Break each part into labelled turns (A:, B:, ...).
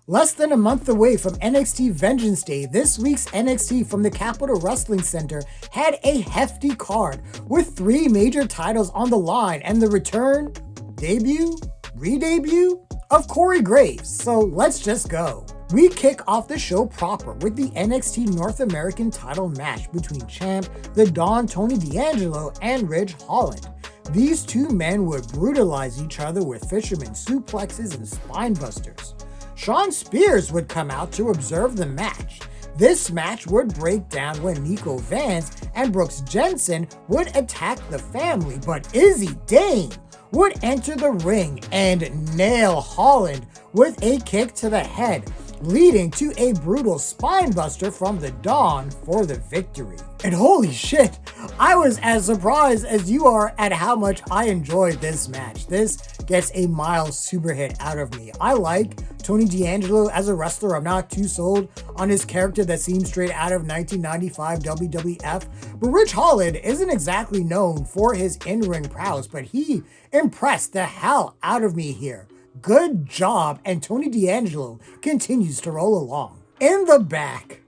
A: Less than a month away from NXT Vengeance Day, this week's NXT from the Capitol Wrestling Center had a hefty card with 3 major titles on the line and the return, debut, re-debut of Corey Graves. So let's just go. We kick off the show proper with the NXT North American title match between champ The Don Tony D'Angelo and Ridge Holland. These two men would brutalize each other with fisherman suplexes and spine busters. Sean Spears would come out to observe the match. This match would break down when Nico Vance and Brooks Jensen would attack the family, but Izzy Dane would enter the ring and nail Holland with a kick to the head, leading to a brutal spinebuster from the Dawn for the victory. And holy shit, I was as surprised as you are at how much I enjoyed this match. This gets a mild super hit out of me. I like Tony D'Angelo as a wrestler. I'm not too sold on his character that seems straight out of 1995 WWF, but Ridge Holland isn't exactly known for his in-ring prowess, but he impressed the hell out of me here. Good job, and Tony D'Angelo continues to roll along. In the back,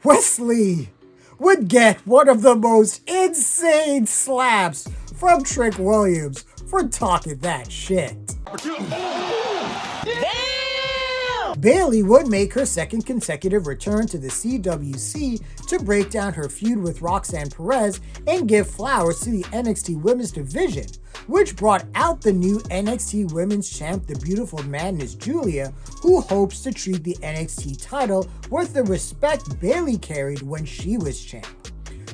A: Wesley would get one of the most insane slaps from Trick Williams for talking that shit. Bayley would make her second consecutive return to the CWC to break down her feud with Roxanne Perez and give flowers to the NXT Women's Division, which brought out the new NXT Women's Champ, the beautiful Madness Giulia, who hopes to treat the NXT title with the respect Bayley carried when she was champ.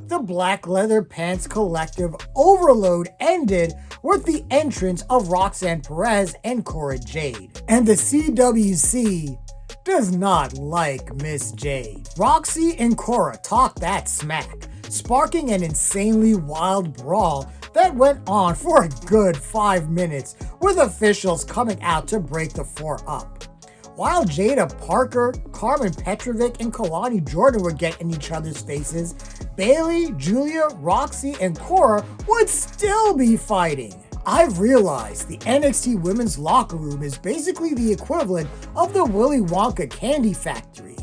A: The Black Leather Pants Collective overload ended with the entrance of Roxanne Perez and Cora Jade. And the CWC does not like Miss Jade. Roxy and Cora talk that smack, sparking an insanely wild brawl that went on for a good 5 minutes, with officials coming out to break the 4 up. While Jada Parker, Carmen Petrovic, and Kalani Jordan would get in each other's faces, Bayley, Giulia, Roxy, and Cora would still be fighting. I've realized the NXT women's locker room is basically the equivalent of the Willy Wonka candy factory.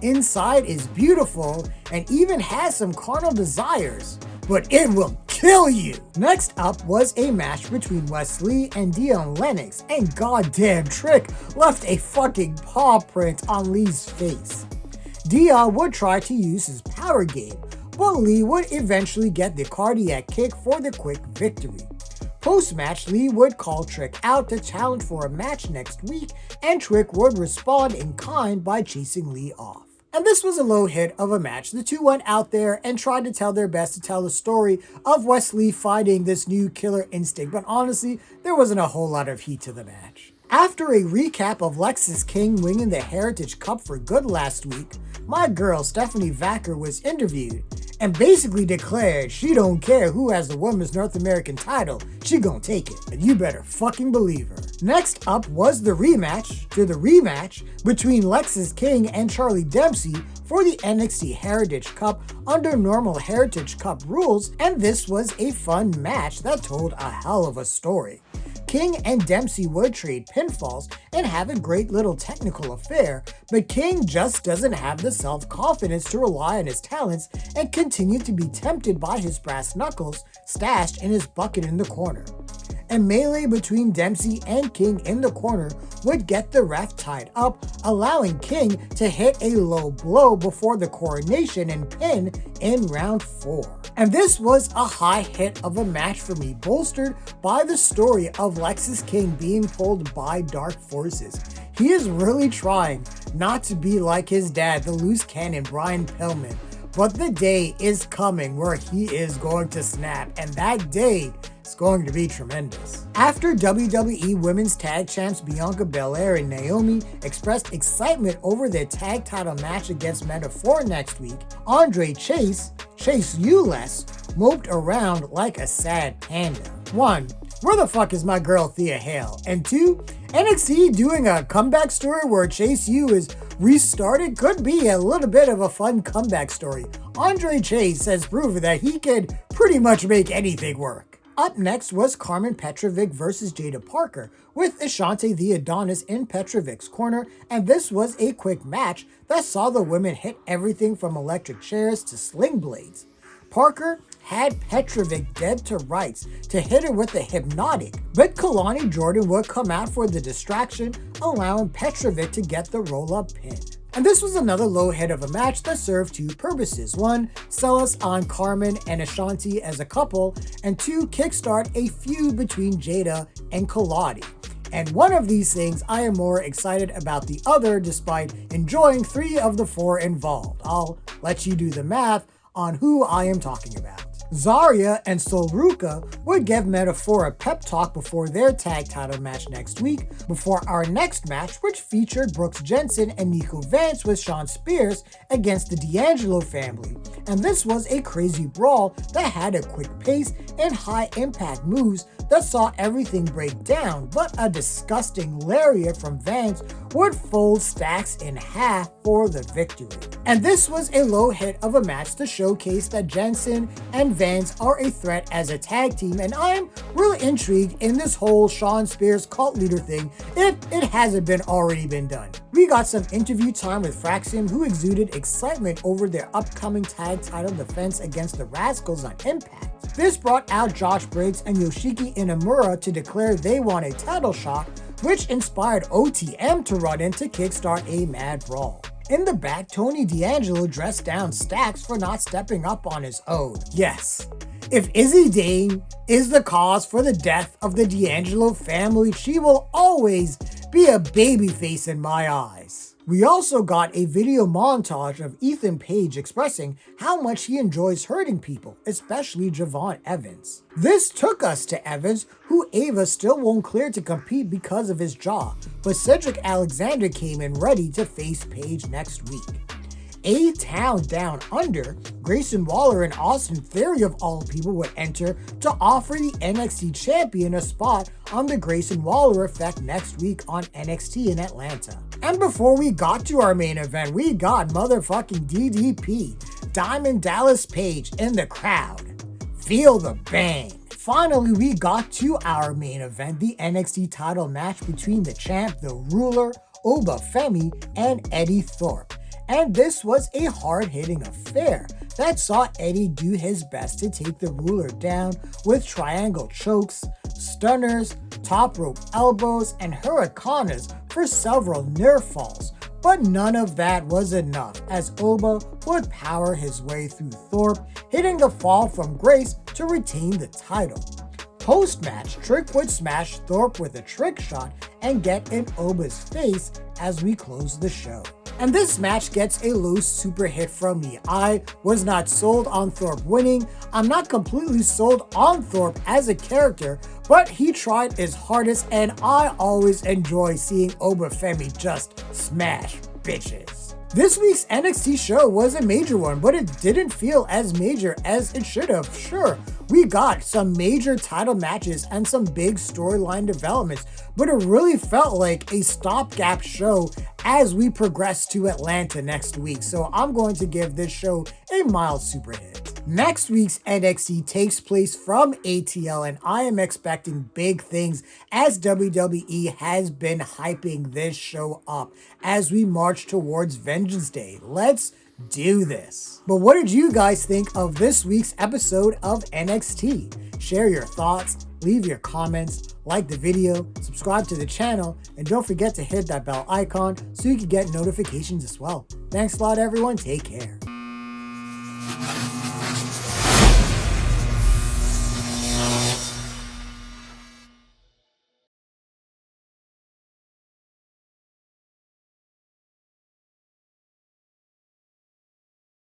A: Inside is beautiful and even has some carnal desires, but it will kill you. Next up was a match between Wes Lee and Dion Lennox, and goddamn Trick left a fucking paw print on Lee's face. Dion would try to use his power game, but Lee would eventually get the cardiac kick for the quick victory. Post-match, Lee would call Trick out to challenge for a match next week, and Trick would respond in kind by chasing Lee off. And this was a low hit of a match. The two went out there and tried to tell their best to tell the story of Wes Lee fighting this new killer instinct, but honestly, there wasn't a whole lot of heat to the match. After a recap of Lexis King winning the Heritage Cup for good last week, my girl Stephanie Vaquer was interviewed and basically declared she don't care who has the women's North American title, she gon' take it, and you better fucking believe her. Next up was the rematch between Lexis King and Charlie Dempsey for the NXT Heritage Cup under normal Heritage Cup rules, and this was a fun match that told a hell of a story. King and Dempsey would trade pinfalls and have a great little technical affair, but King just doesn't have the self-confidence to rely on his talents and continue to be tempted by his brass knuckles stashed in his bucket in the corner. A melee between Dempsey and King in the corner would get the ref tied up, allowing King to hit a low blow before the coronation and pin in round 4. And this was a high hit of a match for me, bolstered by the story of Lexis King being pulled by dark forces. He is really trying not to be like his dad, the loose cannon Brian Pillman, but the day is coming where he is going to snap, and that day is going to be tremendous. After WWE Women's Tag Champs Bianca Belair and Naomi expressed excitement over their tag title match against Metaphor next week, Andre Chase Ules, moped around like a sad panda. 1. Where the fuck is my girl Thea Hale? And 2. NXT doing a comeback story where Chase U is restarted could be a little bit of a fun comeback story. Andre Chase has proven that he can pretty much make anything work. Up next was Carmen Petrovic versus Jada Parker, with Ashante the Adonis in Petrovic's corner, and this was a quick match that saw the women hit everything from electric chairs to sling blades. Parker had Petrovic dead to rights to hit her with the hypnotic, but Kalani Jordan would come out for the distraction, allowing Petrovic to get the roll-up pin. And this was another low head of a match that served two purposes. One, sell us on Carmen and Ashanti as a couple, and two, kickstart a feud between Jada and Kalani. And one of these things I am more excited about the other despite enjoying 3 of the 4 involved. I'll let you do the math on who I am talking about. Zarya and Solruka would give Metaphor a pep talk before their tag title match next week, before our next match, which featured Brooks Jensen and Nico Vance with Shawn Spears against the D'Angelo family. And this was a crazy brawl that had a quick pace and high impact moves that saw everything break down, but a disgusting lariat from Vance would fold Stacks in half for the victory. And this was a low hit of a match to showcase that Jensen and Vance are a threat as a tag team, and I am really intrigued in this whole Shawn Spears cult leader thing if it hasn't already been done. We got some interview time with Fraxium, who exuded excitement over their upcoming tag title defense against the Rascals on Impact. This brought out Josh Briggs and Yoshiki Inamura to declare they want a title shot, which inspired OTM to run in to kickstart a mad brawl. In the back, Tony D'Angelo dressed down Stacks for not stepping up on his own. Yes, if Izzy Dane is the cause for the death of the D'Angelo family, she will always be a babyface in my eyes. We also got a video montage of Ethan Page expressing how much he enjoys hurting people, especially Javon Evans. This took us to Evans, who Ava still won't clear to compete because of his jaw, but Cedric Alexander came in ready to face Page next week. A-Town Down Under, Grayson Waller and Austin Theory of all people would enter to offer the NXT champion a spot on the Grayson Waller effect next week on NXT in Atlanta. And before we got to our main event, we got motherfucking DDP, Diamond Dallas Page in the crowd. Feel the bang. Finally, we got to our main event, the NXT title match between the champ, the ruler, Oba Femi, and Eddie Thorpe. And this was a hard-hitting affair that saw Eddie do his best to take the ruler down with triangle chokes, stunners, top rope elbows, and hurricanes for several near falls. But none of that was enough, as Oba would power his way through Thorpe, hitting the fall from Grace to retain the title. Post-match, Trick would smash Thorpe with a trick shot and get in Oba's face as we close the show. And this match gets a low super hit from me. I was not sold on Thorpe winning. I'm not completely sold on Thorpe as a character, but he tried his hardest, and I always enjoy seeing Oba Femi just smash bitches. This week's NXT show was a major one, but it didn't feel as major as it should have. Sure, we got some major title matches and some big storyline developments, but it really felt like a stopgap show as we progress to Atlanta next week. So I'm going to give this show a mild super hit. Next week's NXT takes place from ATL, and I am expecting big things as WWE has been hyping this show up as we march towards Vengeance Day. Let's do this. But what did you guys think of this week's episode of NXT? Share your thoughts, leave your comments, like the video, subscribe to the channel, and don't forget to hit that bell icon so you can get notifications as well. Thanks a lot, everyone. Take care.